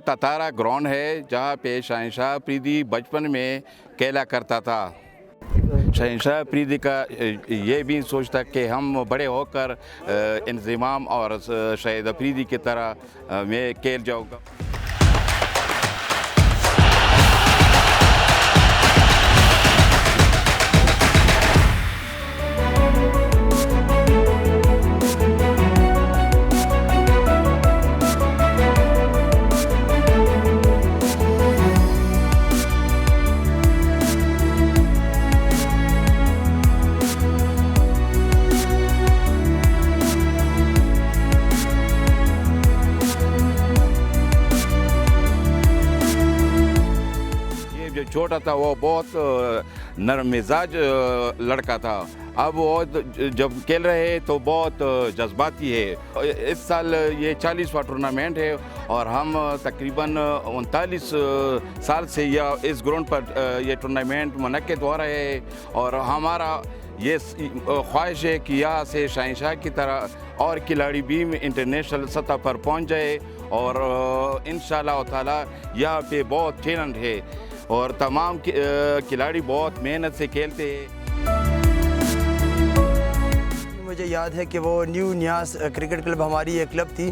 Tatara ground है जहाँ पे शहंशाह अफरीदी बचपन में खेला करता था। शहंशाह अफरीदी का ये भी सोच था कि हम बड़े होकर इंतज़ाम और शाहिद अफरीदी की तरह मैं खेल जाऊँगा। जो छोटा था वो बहुत नरम मिजाज लड़का था। अब वो जब खेल रहे तो बहुत जज्बाती है। इस साल ये 40वां टूर्नामेंट है और हम तकरीबन 39 साल से यह इस ग्राउंड पर यह टूर्नामेंट मुनक्किद हो रहे हैं और हमारा ये ख्वाहिश है कि यहाँ से शहंशाह की तरह और खिलाड़ी भी इंटरनेशनल सतह पर पहुँच जाए और इंशाअल्लाह ताला यहाँ पे बहुत टैलेंट है और तमाम खिलाड़ी बहुत मेहनत से खेलते हैं। मुझे याद है कि वो न्यू न्यास क्रिकेट क्लब हमारी एक क्लब थी,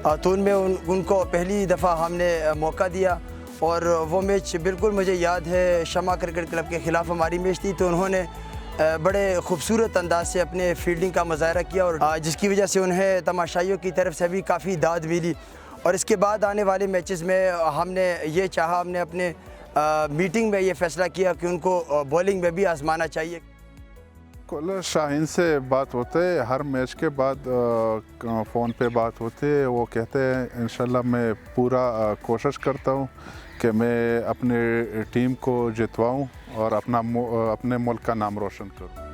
तो उनमें उनको पहली दफ़ा हमने मौका दिया और वो मैच बिल्कुल मुझे याद है शमा क्रिकेट क्लब के ख़िलाफ़ हमारी मैच थी। तो उन्होंने बड़े खूबसूरत अंदाज से अपने फील्डिंग का मुजाहरा किया और जिसकी वजह से उन्हें तमाशाइयों की तरफ से भी काफ़ी दाद मिली। और इसके बाद आने वाले मैचेस में हमने ये चाहा, हमने अपने मीटिंग में ये फ़ैसला किया कि उनको बॉलिंग में भी आजमाना चाहिए। कल शाहीन से बात होते है, हर मैच के बाद फ़ोन पे बात होती है। वो कहते हैं इंशाल्लाह मैं पूरा कोशिश करता हूँ कि मैं अपने टीम को जितवाऊँ और अपने मुल्क का नाम रोशन करूँ।